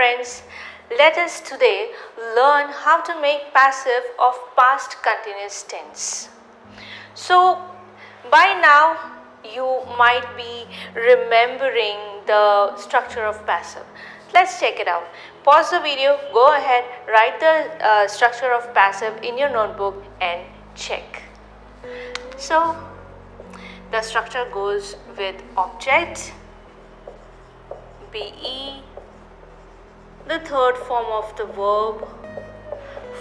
friends, let us today learn how to make passive of past continuous tense. So by now you might be remembering the structure of passive. Let's check it out. Pause the video, go ahead, write the structure of passive in your notebook and check. So the structure goes with object, be, the third form of the verb,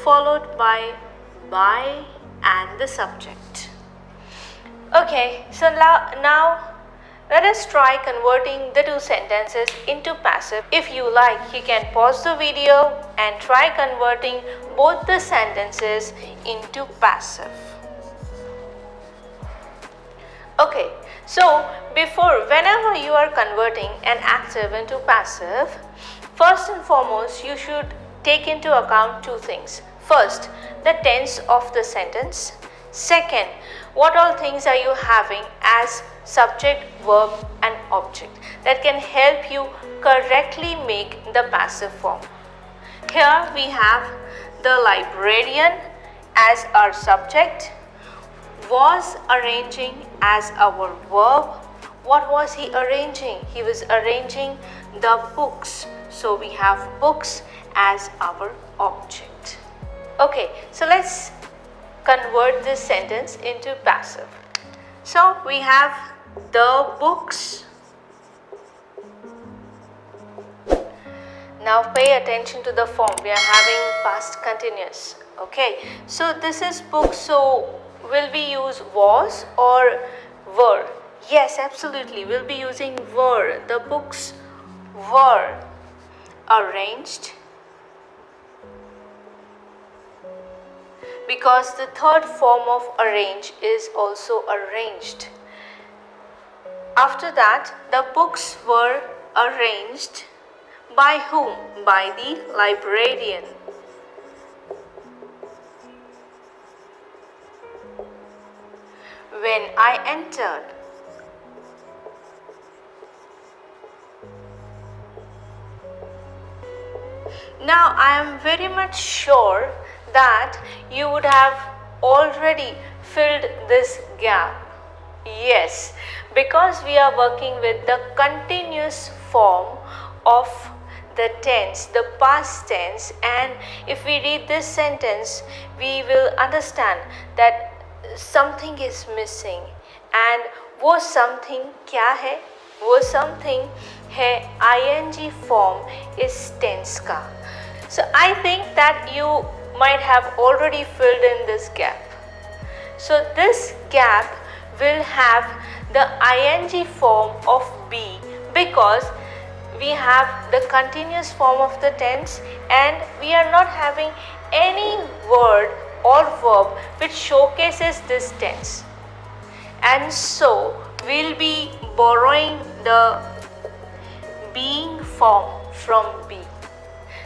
followed by and the subject. Okay, so now let us try converting the two sentences into passive. If you like, you can pause the video and try converting both the sentences into passive. Okay, so whenever you are converting an active into passive, first and foremost you should take into account two things. First, the tense of the sentence. Second, what all things are you having as subject, verb and object that can help you correctly make the passive form. Here we have the librarian as our subject, was arranging as our verb. What was he arranging? He was arranging the books. So we have books as our object. Okay, so let's convert this sentence into passive. So we have the books. Now pay attention to the form. We are having past continuous. Okay, so this is books. So will we use was or were? Yes, absolutely. We'll be using were. The books were arranged because the third form of arrange is also arranged. After that, the books were arranged by whom? By the librarian. When I entered. Now I am very much sure that you would have already filled this gap. Yes, because we are working with the continuous form of the tense, the past tense, and if we read this sentence, we will understand that something is missing. And वो something क्या है? वो something है ing form is tense का. So I think that you might have already filled in this gap. So this gap will have the ing form of be because we have the continuous form of the tense and we are not having any word or verb which showcases this tense. And so we'll be borrowing the being form from be.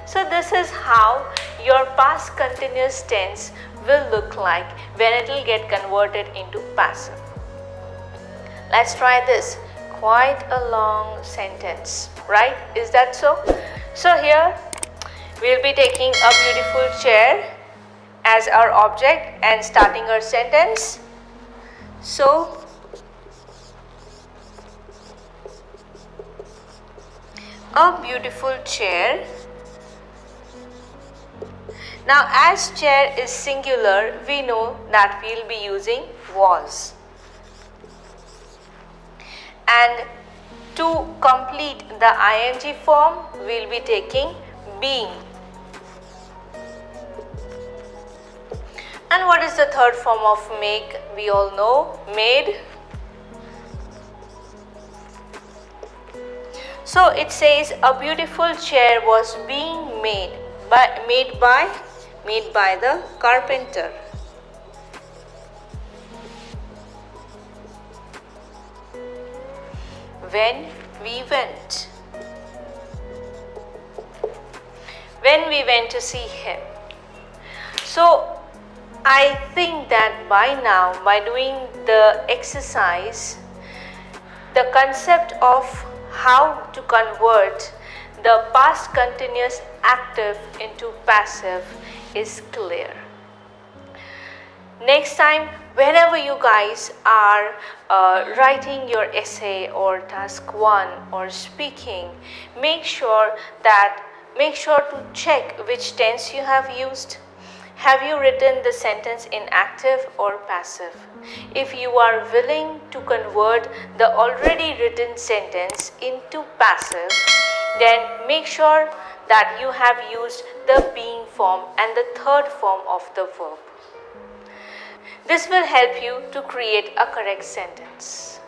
So this is how your past continuous tense will look like when it will get converted into passive. Let's try this. Quite a long sentence, right? Is that so? So here we'll be taking a beautiful chair as our object and starting our sentence. So a beautiful chair. Now as chair is singular, we know that we'll be using was. And to complete the ing form, we'll be taking being. And what is the third form of make? We all know made. So it says a beautiful chair was being made by the carpenter. When we went. When we went to see him. So I think that by now, by doing the exercise, the concept of how to convert the past continuous active into passive is clear. Next time, whenever you guys are writing your essay or task 1 or speaking, make sure to check which tense you have used. Have you written the sentence in active or passive? If you are willing to convert the already written sentence into passive, then make sure that you have used the being form and the third form of the verb. This will help you to create a correct sentence.